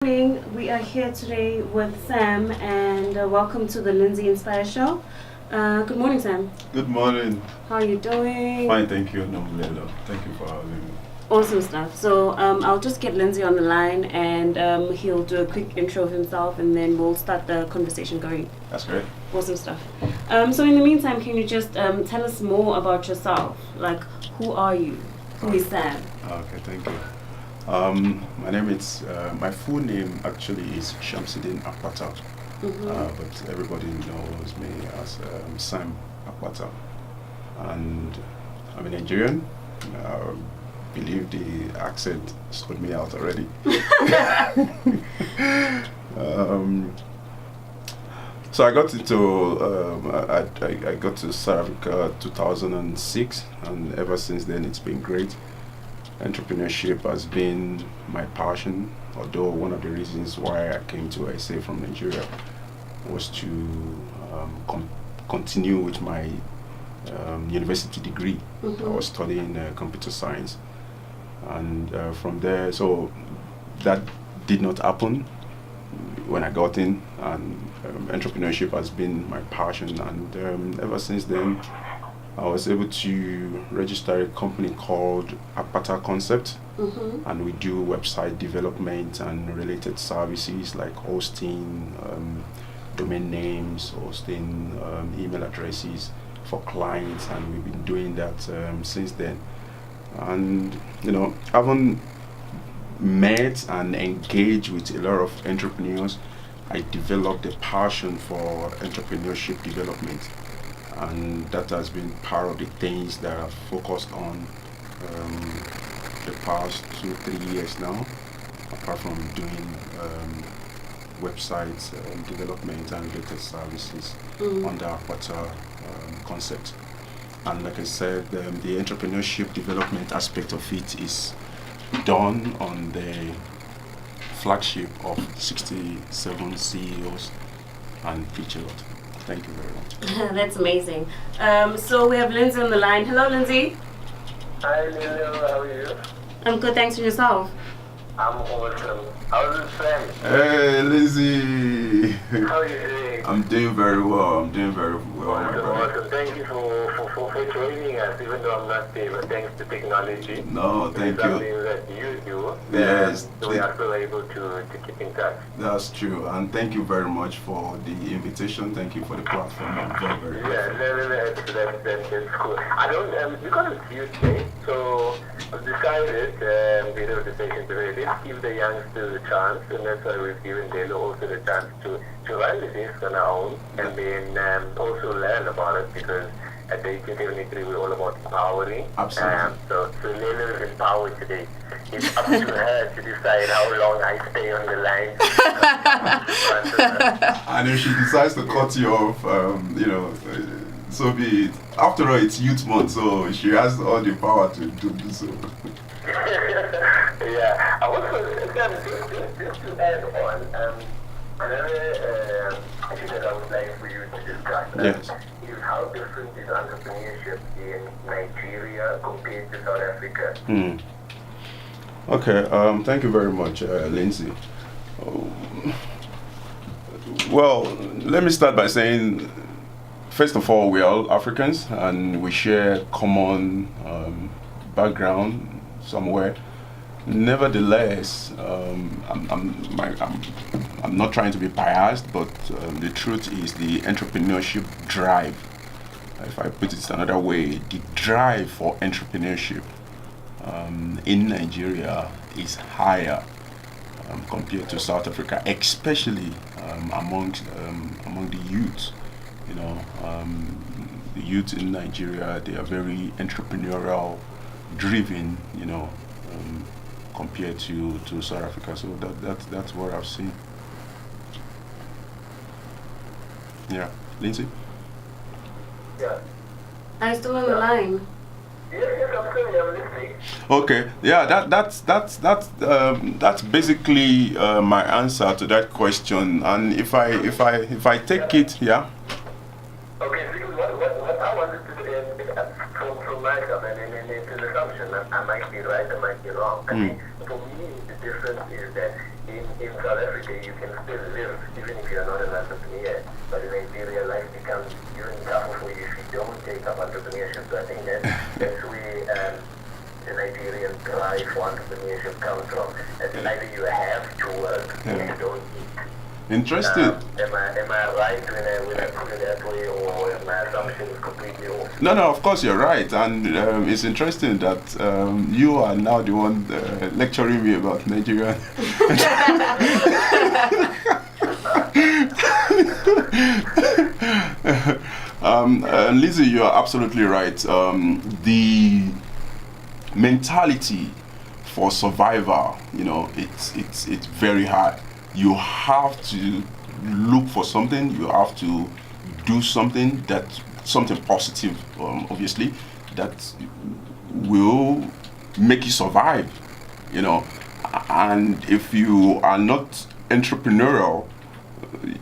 Morning. We are here today with Sam, and welcome to the Lindsay Inspire Show. Good morning, Sam. Good morning. How are you doing? Fine, thank you, Mandela. Thank you for having me. Awesome stuff. So I'll just get Lindsay on the line, and he'll do a quick intro of himself, and then we'll start the conversation going. That's great. Awesome stuff. So in the meantime, can you just tell us more about yourself? Like, who are you? Who is Sam? Okay, thank you. My name is, my full name actually is Shamsuddin Akpata, but everybody knows me as Sam Akpata. And I'm a Nigerian. I believe the accent sorted me out already. So I got into, I got to South Africa 2006, and ever since then it's been great. Entrepreneurship has been my passion, although one of the reasons why I came to SA from Nigeria was to continue with my university degree. I was studying computer science, and from there, so that did not happen when I got in, and entrepreneurship has been my passion, and ever since then I was able to register a company called Akpata Concept, and we do website development and related services like hosting domain names, hosting email addresses for clients, and we've been doing that since then. And having met and engaged with a lot of entrepreneurs, I developed a passion for entrepreneurship development. And that has been part of the things that I've focused on the past 2-3 years now, apart from doing websites development and related services under Akpata Concept. And like I said, the entrepreneurship development aspect of it is done on the flagship of 67 CEOs and feature lot. Thank you very much. That's amazing. So we have Lindsay on the line. Hello, Lindsay. Hi, Lilo. How are you? I'm good, thanks. For yourself? I'm awesome. How's it, friend? Hey, Lizzie. How are you doing? I'm doing very well. I'm doing very well. Awesome. Thank you for joining us, even though I'm not there, but thanks to technology. No, thank you. Something that you do. Yes. So we are still able to keep in touch. That's true. And thank you very much for the invitation. Thank you for the platform. I'm very, very grateful. That's cool. I don't, because it's Tuesday, so I've decided, the invitation today, let's give the youngsters a chance, and that's why we've given Delo also the chance to run the desk on our own, and then also learn about it, because at the 1873 we're all about empowering. Absolutely. So Lelo is empowered today. It's up to her to decide how long I stay on the line. And if she decides to cut you off, so be it. After all, it's youth month, so she has all the power to do so. Yeah, I also, just to add on, another issue that I would like for you to discuss Yes. is how different is entrepreneurship in Nigeria compared to South Africa? Okay, thank you very much, Lindsay. Well, let me start by saying, first of all, we are all Africans and we share common background somewhere. Nevertheless, I'm not trying to be biased, but the truth is the entrepreneurship drive, if I put it another way, the drive for entrepreneurship in Nigeria is higher compared to South Africa, especially among the youth. The youth in Nigeria, they are very entrepreneurial driven, compared to South Africa. So that's what I've seen. Yeah, Lindsay. Yeah. Are you still on the line? Yes, I'm still here, I'm listening. Okay, yeah, that's basically my answer to that question. And if I take it, yeah. Okay, because what I wanted to say from myself, and it's an assumption, I might be right, I might be wrong. I think for me, the difference is that in in South Africa you can still live even if you're not an entrepreneur. But in Nigeria, life becomes even tougher for you if you don't take up entrepreneurship. So I think that's where the Nigerian drive for entrepreneurship comes from. It's either you have to work or you don't eat. Interesting. Am I right when I put it that way, or is my assumption completely off? No, of course you're right, and it's interesting that you are now the one lecturing me about Nigeria. Lizzie, you are absolutely right. The mentality for survival, it's very hard. You have to look for something. You have to do something something positive, obviously, that will make you survive. And if you are not entrepreneurial,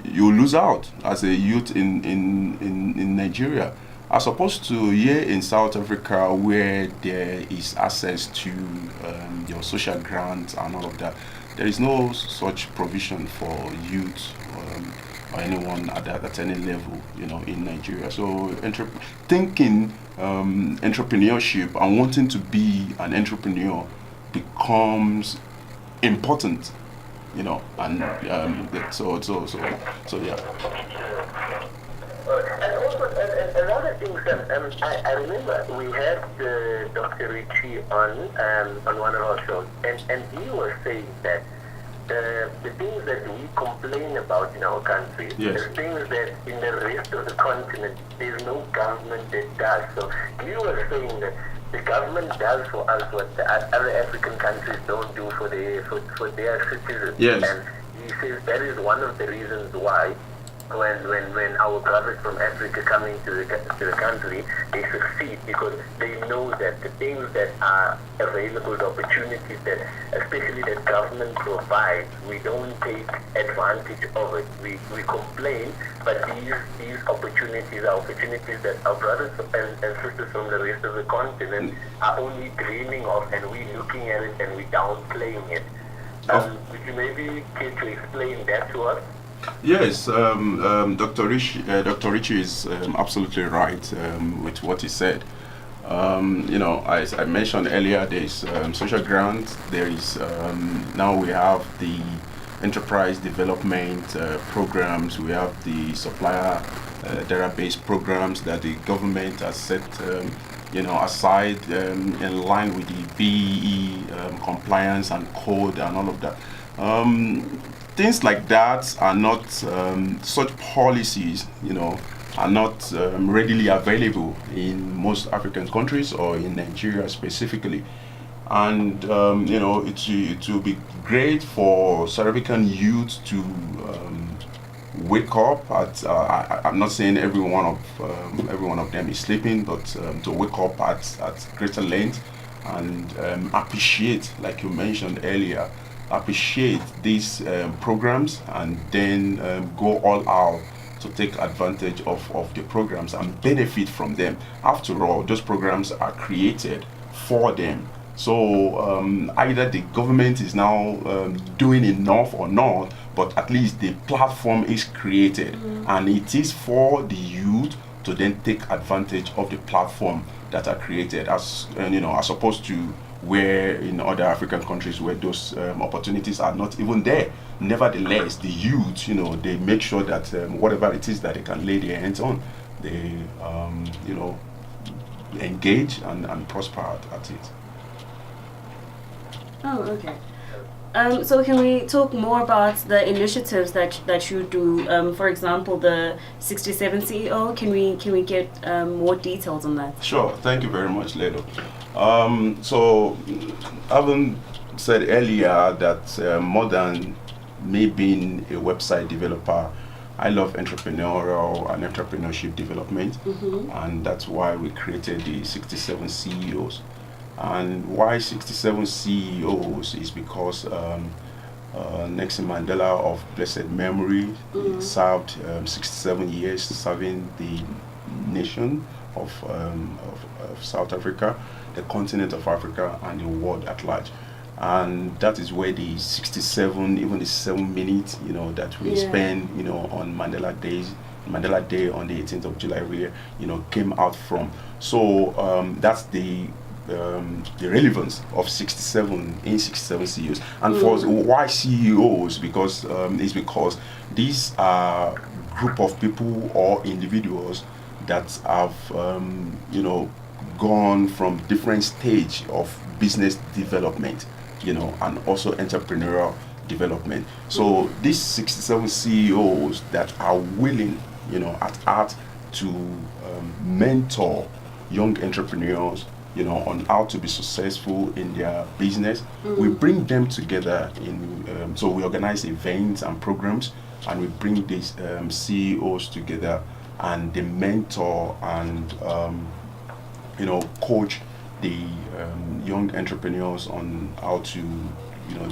you lose out as a youth in Nigeria, as opposed to here in South Africa, where there is access to your social grants and all of that. There is no such provision for youth or anyone at any level, in Nigeria. So thinking entrepreneurship and wanting to be an entrepreneur becomes important, and so yeah. And also, another thing, I remember we had Dr. Richie on one of our shows, and he was saying that the things that we complain about in our country, yes, the things that in the rest of the continent, there's no government that does. So he was saying that the government does for us what the other African countries don't do for their citizens. Yes. And he says that is one of the reasons why when our brothers from Africa come into the country, they succeed because they know that the things that are available, the opportunities that, especially that government provides, we don't take advantage of it. We complain, but these opportunities are opportunities that our brothers and sisters from the rest of the continent are only dreaming of, and we looking at it and we downplaying it. Would you maybe care to explain that to us? Yes, Dr. Richie is absolutely right with what he said. As I mentioned earlier, there is social grants. There is now we have the enterprise development programs. We have the supplier database programs that the government has set aside in line with the BEE compliance and code and all of that. Things like that are not, such policies, are not readily available in most African countries or in Nigeria specifically. And, it will be great for South African youth to wake up at, I'm not saying every one of them is sleeping, but to wake up at greater length and appreciate, like you mentioned earlier, appreciate these programs and then go all out to take advantage of the programs and benefit from them. After all, those programs are created for them. So either the government is now doing enough or not, but at least the platform is created, and it is for the youth to then take advantage of the platform that are created, as opposed to where in other African countries where those opportunities are not even there. Nevertheless, the youth, they make sure that whatever it is that they can lay their hands on, they engage and prosper at it. Oh, okay. So can we talk more about the initiatives that you do? For example, the 67 CEO. Can we get more details on that? Sure. Thank you very much, Ledo. So, having said earlier that more than me being a website developer, I love entrepreneurial and entrepreneurship development, and that's why we created the 67 CEOs. And why 67 CEOs is because Nelson Mandela of blessed memory served 67 years serving the nation of South Africa, the continent of Africa, and the world at large. and that is where the 67, even the 7 minutes, that we spend, on Mandela Day on the 18th of July, where came out from. So that's the relevance of 67 CEOs, and for why CEOs, because it's because these are group of people or individuals that have gone from different stage of business development, and also entrepreneurial development. So these 67 CEOs that are willing, at heart, to mentor young entrepreneurs, on how to be successful in their business. We bring them together so we organize events and programs, and we bring these CEOs together, and they mentor and coach the young entrepreneurs on how to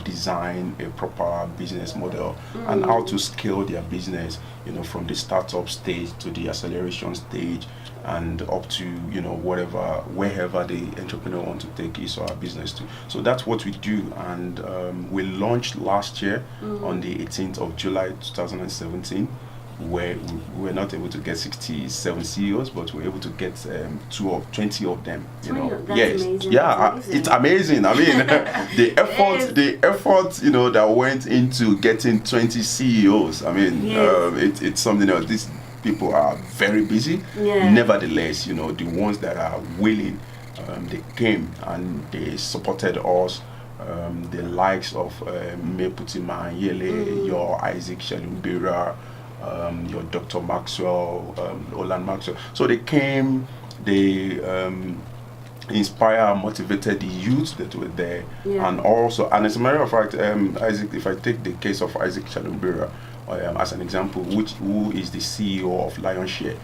design a proper business model and how to scale their business, from the startup stage to the acceleration stage, and up to wherever the entrepreneur wants to take his or her business to. So that's what we do, and we launched last year on the 18th of July 2017, where we were not able to get 67 CEOs, but we were able to get 20 of them. That's amazing. Yeah, it's amazing. I mean, the effort, that went into getting 20 CEOs. I mean, it's something else. These people are very busy. Nevertheless, the ones that are willing, they came and they supported us. The likes of Meputima Yele, your Isaac Shalumbira, your Dr. Maxwell, Olan Maxwell. So they came, they inspire, motivated the youth that were there, and as a matter of fact, Isaac, if I take the case of Isaac Shalumbira as an example, who is the CEO of Lionshare,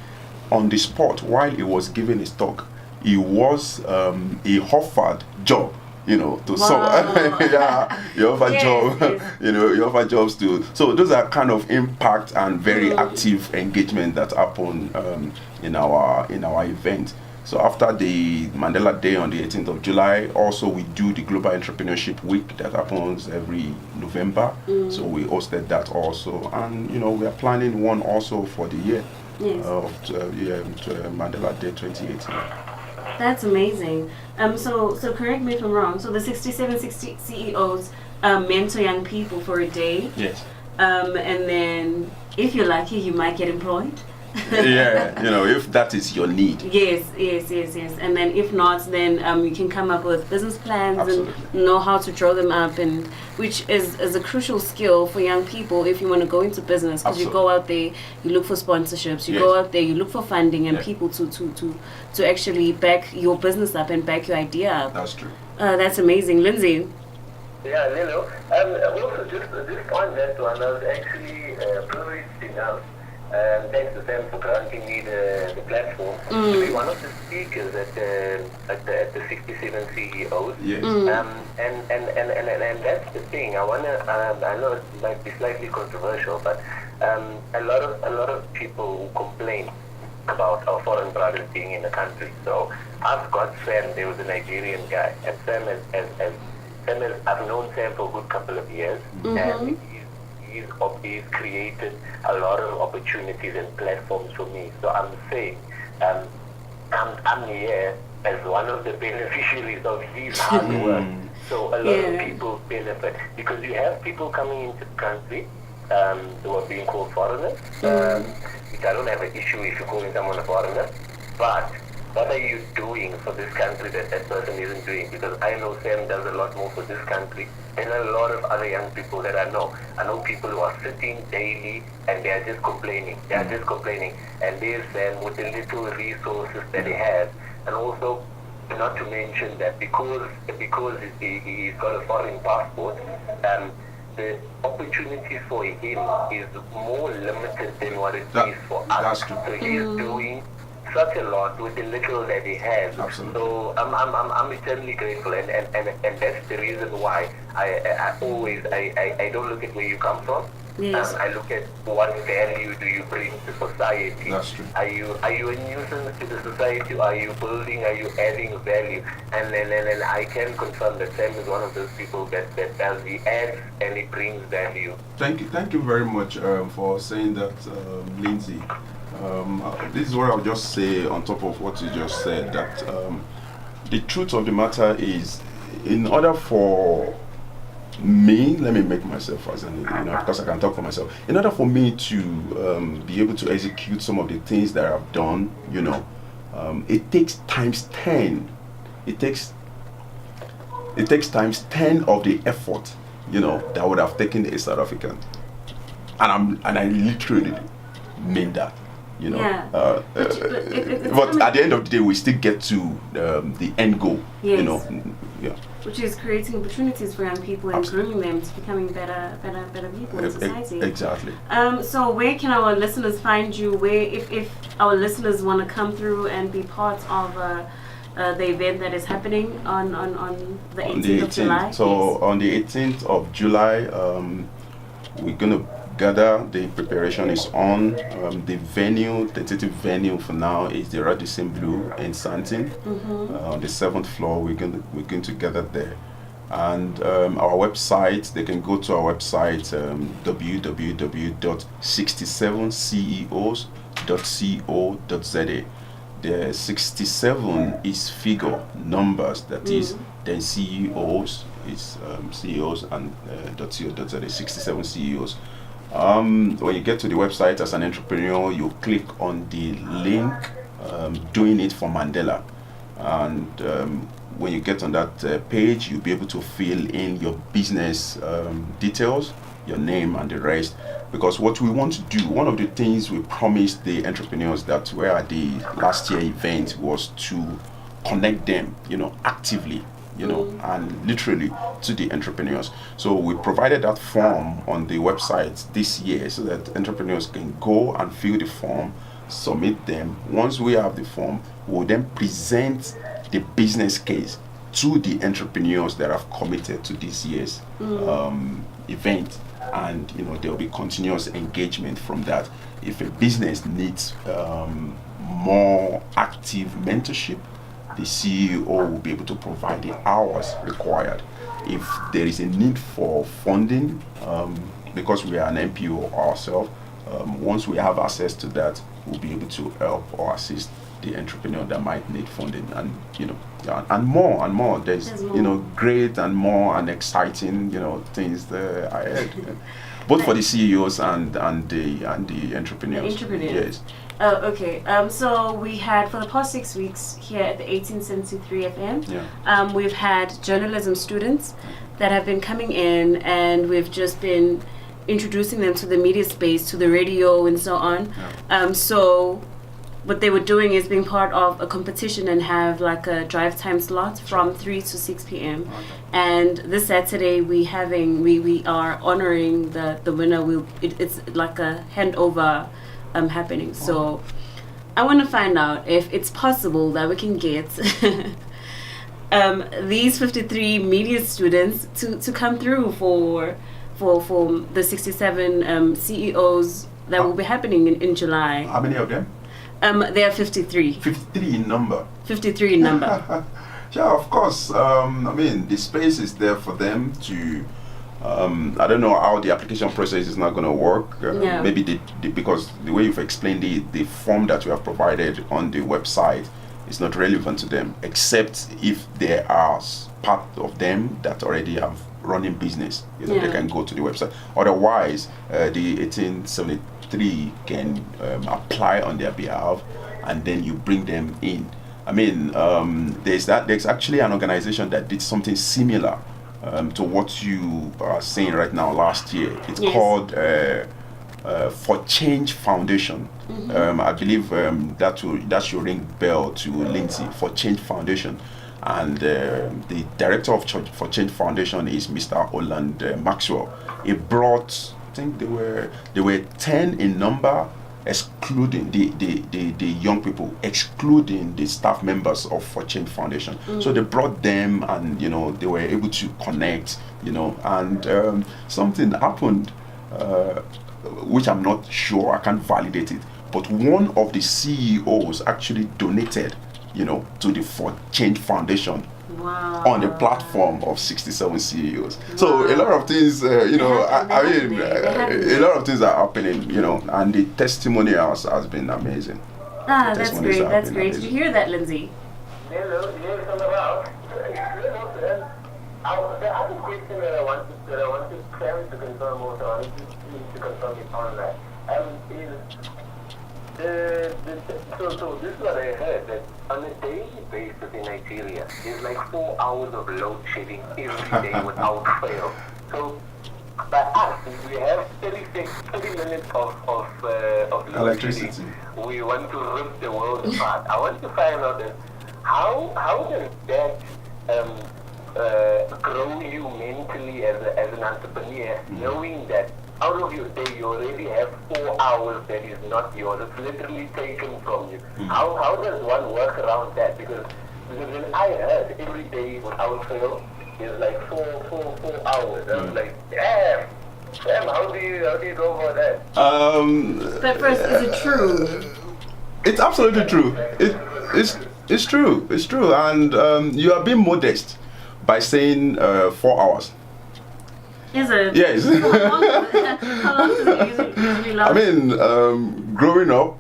on the spot while he was giving his talk, he offered job. To some, you offer job, you offer jobs to. So those are kind of impact and very active engagement that happen in our event. So after the Mandela Day on the 18th of July, also we do the Global Entrepreneurship Week that happens every November. So we hosted that also, and we are planning one also for the year of Mandela Day 2018. That's amazing. So correct me if I'm wrong. So the 67 CEOs mentor young people for a day. Yes. And then, if you're lucky, you might get employed. If that is your need. Yes. And then if not, then you can come up with business plans. Absolutely. And know how to draw them up, and which is a crucial skill for young people if you want to go into business, because you go out there, you look for sponsorships, you go out there, you look for funding and people to actually back your business up and back your idea up. That's true. That's amazing. Lindsay? Yeah, Lilo. Also, just on that one, I was actually privileged enough, thanks to Sam for granting me the platform, to be one of the speakers at the 67 CEOs. Yes. And that's the thing. I know it might be slightly controversial, but a lot of people complain about our foreign brothers being in the country. So I've got Sam. There was a Nigerian guy, and I've known Sam for a good couple of years, and he's created a lot of opportunities and platforms for me. So I'm saying, I'm here as one of the beneficiaries of his hard work. So a lot of people benefit, because you have people coming into the country who are being called foreigners. Which I don't have an issue if you're calling someone a foreigner, but what are you doing for this country that person isn't doing? Because I know Sam does a lot more for this country, and a lot of other young people that I know. I know people who are sitting daily and they are just complaining. And there's Sam with the little resources that he has, and also not to mention that because he's got a foreign passport, the opportunities for him is more limited than what it is for us. So he's doing such a lot with the little that he has. Absolutely. So I'm eternally grateful, and that's the reason why I always don't look at where you come from. Yes. I look at what value do you bring to society. That's true. Are you a nuisance to the society? Are you building? Are you adding value? And then I can confirm that Sam is one of those people that does. He adds and he brings value. Thank you very much for saying that, Lindsay. This is what I'll just say on top of what you just said, that the truth of the matter is, in order for me, let me make myself as an, because I can talk for myself. In order for me to be able to execute some of the things that I've done, it takes times 10. It takes times 10 of the effort, that would have taken a South African. And I literally mean that. Yeah. But at the end of the day, we still get to the end goal. Yes. Yeah. Which is creating opportunities for young people and grooming them to becoming better people in society. Exactly. So where can our listeners find you? Where, if our listeners want to come through and be part of the event that is happening on the 18th of July? So on the 18th of July, we're gonna gather. The preparation is on. The tentative venue for now is the Radisson Blue in Sandton. On the 7th floor, we're going to gather there. And our website, they can go to our website, www.67ceos.co.za. The 67 is figure, numbers, that is, then CEOs is CEOs and .co.za, 67 CEOs. When you get to the website as an entrepreneur, you click on the link, doing it for Mandela. And when you get on that page, you'll be able to fill in your business details, your name and the rest. Because what we want to do, one of the things we promised the entrepreneurs that were at the last year event was to connect them, actively, and literally to the entrepreneurs. So we provided that form on the website this year so that entrepreneurs can go and fill the form, submit them. Once we have the form, we'll then present the business case to the entrepreneurs that have committed to this year's event. And there will be continuous engagement from that. If a business needs more active mentorship, the CEO will be able to provide the hours required. If there is a need for funding, because we are an NPO ourselves, once we have access to that, we'll be able to help or assist the entrepreneur that might need funding, and and more. There's great and more and exciting things there ahead, both for the CEOs and the entrepreneurs. Yes. Oh, okay. So we had, for the past 6 weeks here at the 1873 FM, we've had journalism students that have been coming in, and we've just been introducing them to the media space, to the radio and so on. So what they were doing is being part of a competition and have like a drive time slot from 3 to 6 p.m. And this Saturday we are honoring the winner. It's like a handover happening. So I want to find out if it's possible that we can get these 53 media students to come through for the 67 CEOs that will be happening in July. How many of them? There are 53. 53 in number. 53 in number. Yeah, of course. The space is there for them to. I don't know how the application process is not going to work. Maybe because the way you've explained the form that we have provided on the website is not relevant to them, except if there are part of them that already have running business. They can go to the website. Otherwise, the 1873 can apply on their behalf, and then you bring them in. There's actually an organization that did something similar to what you are saying right now last year. It's called For Change Foundation. I believe that should ring bell to Lindsay. For Change Foundation. And the director of For Change Foundation is Mr. Oland Maxwell. He brought, I think they were 10 in number, excluding the young people, excluding the staff members of For Change Foundation. So they brought them, and they were able to connect, and something happened. which I'm not sure, I can't validate it, but one of the CEOs actually donated, to the For Change Foundation. Wow. On the platform of 67 CEOs. Wow. So a lot of things, a lot of things are happening, and the testimonials has been amazing. That's great. That's great. Did you hear that, Lindsay? Hello, yes, I'm around. The other question that I wanted Sam to confirm also, I need to confirm it on that. So this is what I heard, that on a daily basis in Nigeria, there's like 4 hours of load shedding every day without fail. So by us, we have 30 minutes of load electricity. Shedding. We want to rip the world apart. I want to find out that how does that grow you mentally as an entrepreneur, knowing that out of your day you already have 4 hours that is not yours, it's literally taken from you. How does one work around that? Because when I heard every day without fail is like 4 hours, I was like, damn, Sam, how do you go for that? But first, is it true? It's absolutely true. It's true. It's true, and you are being modest by saying 4 hours. Is it? Yes. How long does it usually last? I mean, growing up,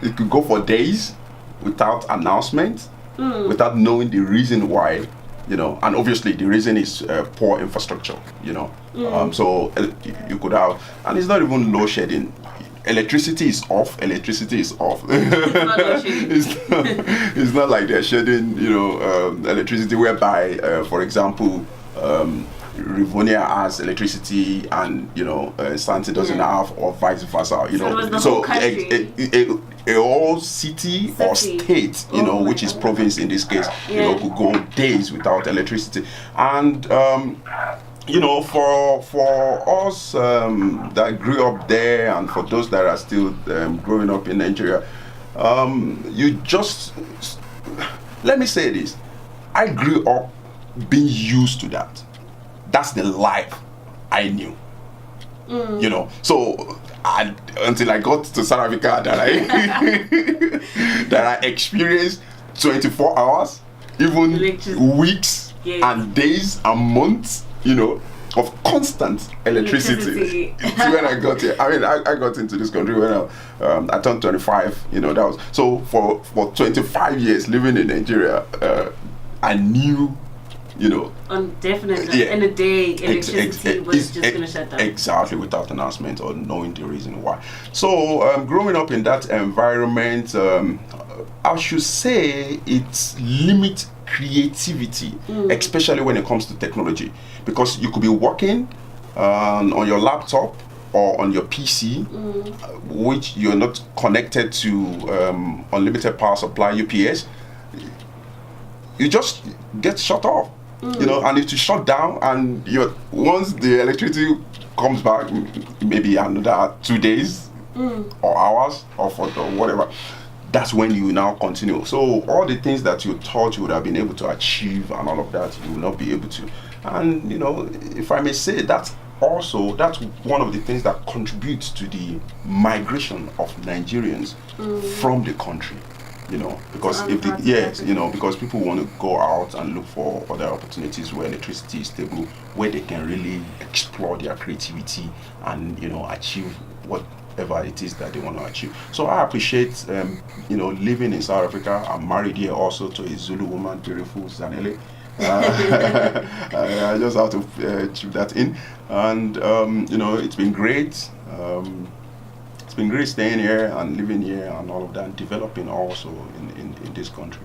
it could go for days without announcement, without knowing the reason why, and obviously the reason is poor infrastructure, so you could have, and it's not even load shedding. Electricity is off. It's not load shedding. It's not like they're shedding, electricity whereby, for example, Rivonia has electricity and Santa doesn't have, or vice versa. So a whole city or state, which is province in this case, could go days without electricity. And for us that grew up there, and for those that are still growing up in Nigeria, let me say this: I grew up being used to that. That's the life I knew. So until I got to South Africa, that I experienced 24 hours, even weeks and days and months, of constant electricity. When I got here, I mean, I got into this country when I turned 25. That was so for 25 years living in Nigeria. I knew. Definitely. In a day, electricity was just going to shut down. Exactly, without announcement or knowing the reason why. So, growing up in that environment, I should say it limits creativity, especially when it comes to technology, because you could be working on your laptop or on your PC, which you're not connected to unlimited power supply UPS. You just get shut off. And if you shut down, and once the electricity comes back, maybe another 2 days or hours or whatever, that's when you now continue. So all the things that you thought you would have been able to achieve and all of that, you will not be able to. And if I may say, that's one of the things that contributes to the migration of Nigerians from the country. Because because people want to go out and look for other opportunities where electricity is stable, where they can really explore their creativity and achieve whatever it is that they want to achieve. So I appreciate living in South Africa. I'm married here also to a Zulu woman, beautiful Zanele. I just have to chip that in, and it's been great. It's been great staying here and living here and all of that, and developing also in this country.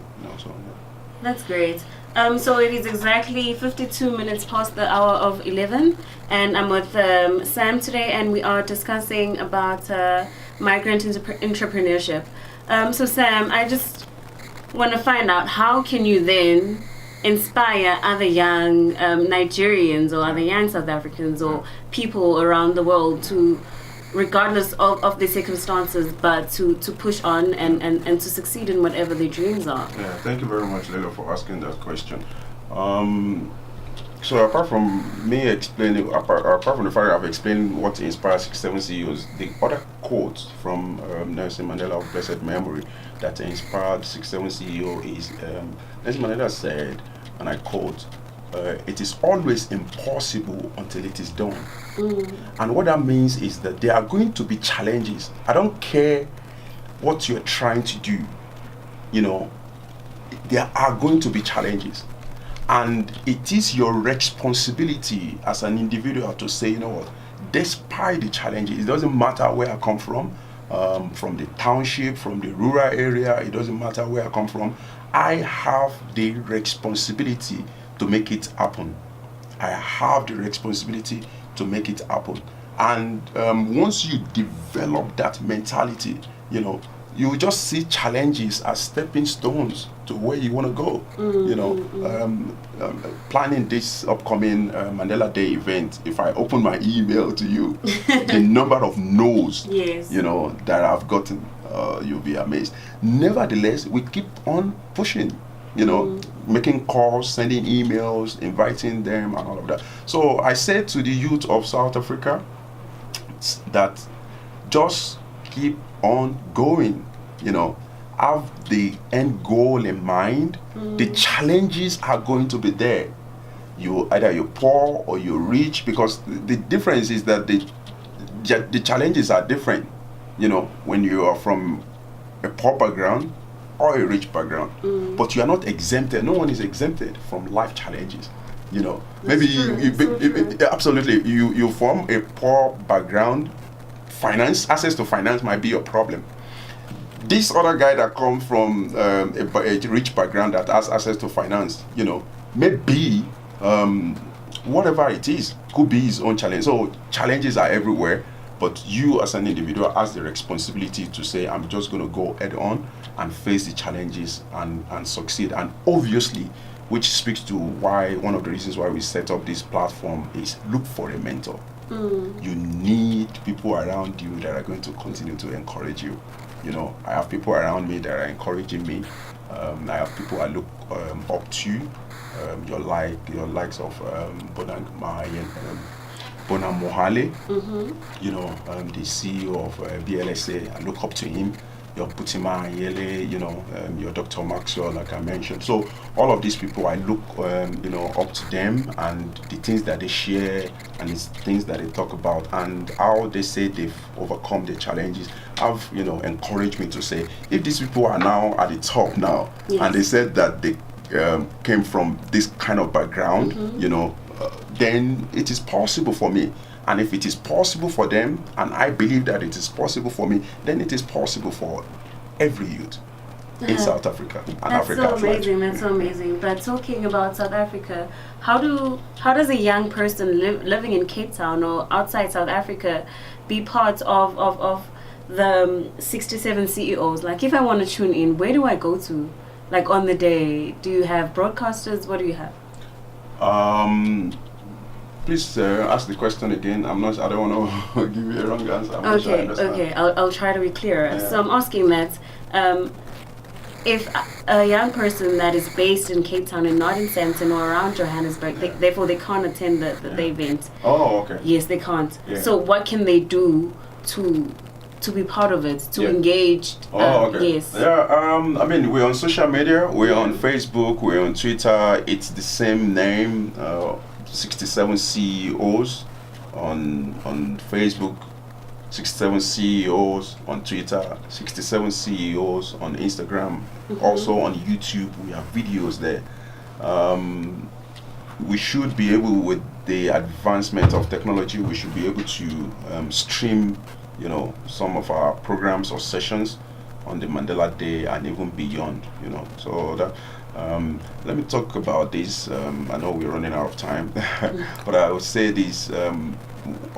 That's great. So it is exactly 52 minutes past the hour of 11, and I'm with Sam today, and we are discussing about migrant entrepreneurship. So Sam, I just want to find out, how can you then inspire other young Nigerians or other young South Africans or people around the world to, regardless of their circumstances, but to push on and to succeed in whatever their dreams are? Yeah, thank you very much, Leila, for asking that question. So apart from me explaining, apart from the fact that I've explained what inspires 67 CEOs, the other quote from Nelson Mandela of blessed memory that inspired 67 CEO is Nelson Mandela said, and I quote, "It is always impossible until it is done." And what that means is that there are going to be challenges. I don't care what you're trying to do, there are going to be challenges. And it is your responsibility as an individual to say, despite the challenges, it doesn't matter where I come from the township, from the rural area, it doesn't matter where I come from, I have the responsibility to make it happen. I have the responsibility to make it happen. And once you develop that mentality, you just see challenges as stepping stones to where you want to go. Planning this upcoming Mandela Day event, if I open my email to you, the number of no's, that I've gotten, you'll be amazed. Nevertheless, we keep on pushing, making calls, sending emails, inviting them, and all of that. So I said to the youth of South Africa that just keep on going, have the end goal in mind. The challenges are going to be there. Either you're poor or you're rich, because the difference is that the challenges are different, when you are from a poor background or a rich background. But you are not exempted. No one is exempted from life challenges. Maybe absolutely you form a poor background, access to finance might be your problem. This other guy that comes from a rich background that has access to finance, maybe whatever it is, could be his own challenge. So challenges are everywhere, but you as an individual has the responsibility to say, I'm just going to go head on and face the challenges and succeed. And obviously, which speaks to why one of the reasons why we set up this platform is look for a mentor. You need people around you that are going to continue to encourage you. I have people around me that are encouraging me. I have people I look up to. Your likes of Bona Mohale, the CEO of BLSA. I look up to him. Your Putima Yele, your Dr. Maxwell, like I mentioned. So all of these people, I look, up to them and the things that they share and the things that they talk about and how they say they've overcome the challenges have, encouraged me to say, if these people are now at the top now, and they said that they came from this kind of background, then it is possible for me. And if it is possible for them, and I believe that it is possible for me, then it is possible for every youth in South Africa and Africa. That's so amazing. That's so amazing. But talking about South Africa, how does a young person living in Cape Town or outside South Africa be part of the 67 CEOs? Like, if I want to tune in, where do I go to? Like, on the day, do you have broadcasters? What do you have? Please ask the question again. I don't want to give you a wrong answer. Okay. I'll try to be clearer. Yeah. So I'm asking that if a young person that is based in Cape Town and not in Sandton or around Johannesburg, therefore they can't attend the event. Oh, okay. Yes, they can't. Yeah. So what can they do to be part of it, to engage? Okay. Yes. Yeah. We're on social media. We're on Facebook. We're on Twitter. It's the same name. 67 CEOs on Facebook, 67 CEOs on Twitter, 67 CEOs on Instagram, also on YouTube. We have videos there. We should be able, with the advancement of technology, we should be able to stream, some of our programs or sessions on the Mandela Day and even beyond, so that. Let me talk about this. I know we're running out of time, but I would say this.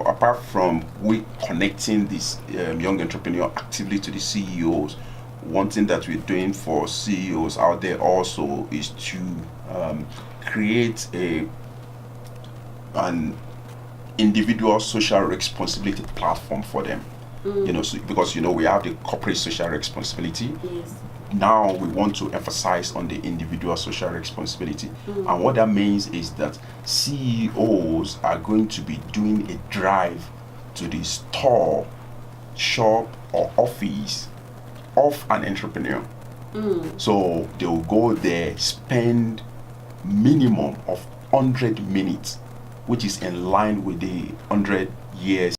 Apart from we connecting this young entrepreneur actively to the CEOs, one thing that we're doing for CEOs out there also is to create an individual social responsibility platform for them. Because we have the corporate social responsibility. Yes. now we want to emphasize on the individual social responsibility. And what that means is that CEOs are going to be doing a drive to the store, shop, or office of an entrepreneur. So they will go there, spend minimum of 100 minutes, which is in line with the 100 years